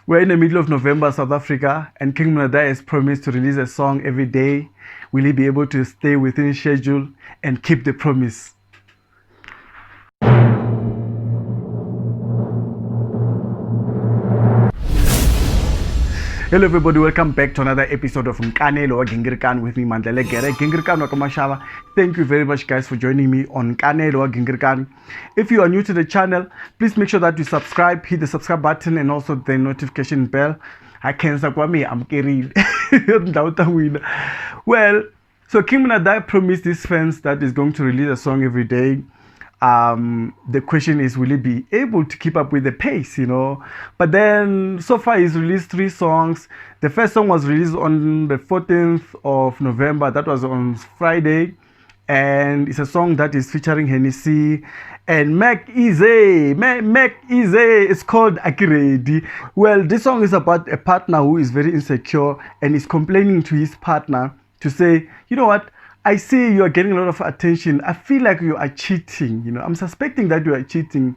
We're in the middle of November, South Africa, and King Monada has promised to release a song every day. Will he be able to stay within his schedule and keep the promise? Hello everybody, welcome back to another episode of Nkanelo Gingirikani with me, Gingirikani Wakamashava. Thank you very much guys for joining me on Nkanelo Gingirikani. If you are new to the channel, please make sure that you subscribe, hit the subscribe button and also the notification bell. I can't say I'm carried. Well, so King Monada promised his fans that he's going to release a song every day. The question is, will he be able to keep up with the pace, But then, so far he's released 3 songs. The first song was released on the 14th of November. That was on Friday. And it's a song that is featuring Hennessy and Mac Easy. Mac Easy. It's called Akiredi. Well, this song is about a partner who is very insecure and is complaining to his partner to say, you know what? I see you are getting a lot of attention. I feel like you are cheating. I'm suspecting that you are cheating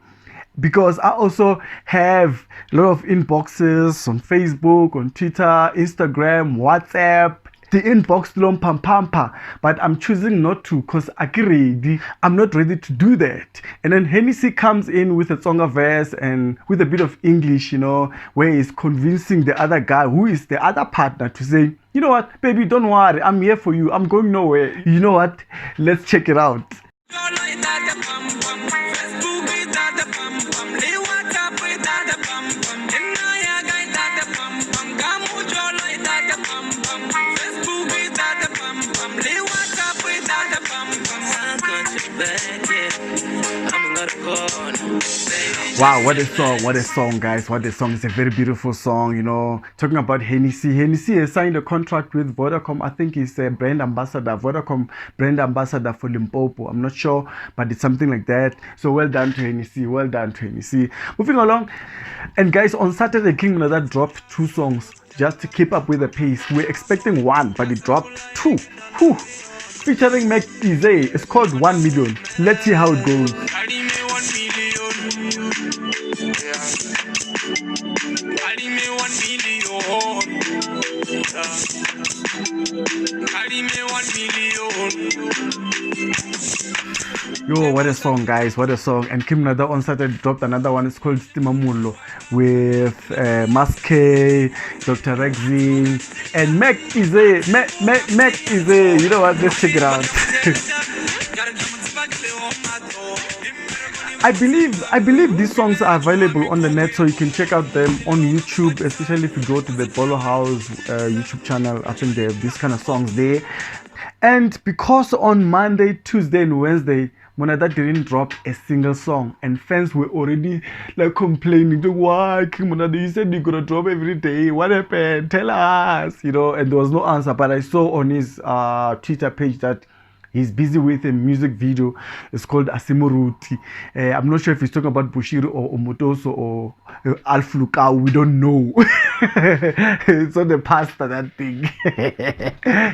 because I also have a lot of inboxes on Facebook, on Twitter, Instagram, WhatsApp. The inbox long pampa, but I'm choosing not to because I'm not ready to do that. And then Hennessy comes in with a song verse and with a bit of English, where he's convincing the other guy who is the other partner to say, you know what, baby, don't worry, I'm here for you, I'm going nowhere. You know what, let's check it out. Wow, what a song guys, what a song. It's a very beautiful song, talking about Hennessy. Hennessy has signed a contract with Vodacom. I think he's a brand ambassador, Vodacom brand ambassador for Limpopo. I'm not sure, but it's something like that. So well done to Hennessy, well done to Hennessy. Moving along, and guys, on Saturday King Monada dropped 2 songs just to keep up with the pace. We're expecting 1, but it dropped 2. Whew. Featuring Mac Easy. It's called 1 Million. Let's see how it goes. Yo, what a song guys, what a song. And King Monada on Saturday dropped another one. It's called Stimamulo with Maske, Dr. Rexy and Mac Easy. Mac Easy. You know what, let's check it out. I believe these songs are available on the net, so you can check out them on YouTube, especially if you go to the Bolo House YouTube channel. I think they have these kind of songs there. And because on Monday, Tuesday and Wednesday Monada didn't drop a single song, and fans were already like complaining, why King Monada, you said you're gonna drop every day, what happened, tell us, and there was no answer. But I saw on his Twitter page that he's busy with a music video. It's called Asimuruti. I'm not sure if he's talking about Bushiri or Omotoso or Alf Lukau. We don't know. It's on the pastor, that thing.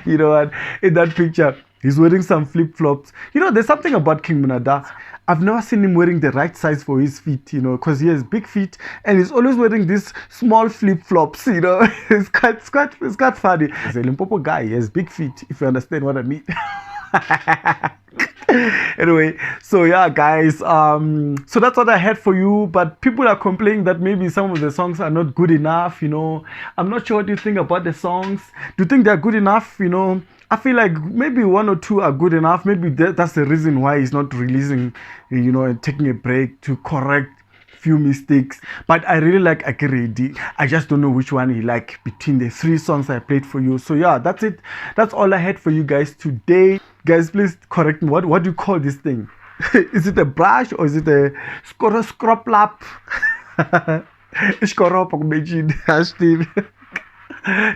You know what? In that picture, he's wearing some flip-flops. There's something about King Monada. I've never seen him wearing the right size for his feet, because he has big feet and he's always wearing these small flip-flops, It's quite funny. He's a Limpopo guy. He has big feet, if you understand what I mean. Anyway, so yeah guys, so that's what I had for you. But people are complaining that maybe some of the songs are not good enough. I'm not sure what you think about the songs. Do you think they're good enough? I feel like maybe 1 or 2 are good enough. Maybe that's the reason why he's not releasing, and taking a break to correct few mistakes. But I really like Akiredi. I just don't know which one you like between the 3 songs I played for you. So yeah, that's it. That's all I had for you guys today. Guys, please correct me. What do you call this thing? Is it a brush or is it a scrub lap?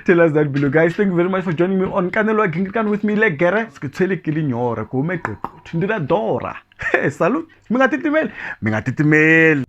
Tell us that below, guys. Thank you very much for joining me on Nkanelo Gingirikani with me. Salut. Minga titimel.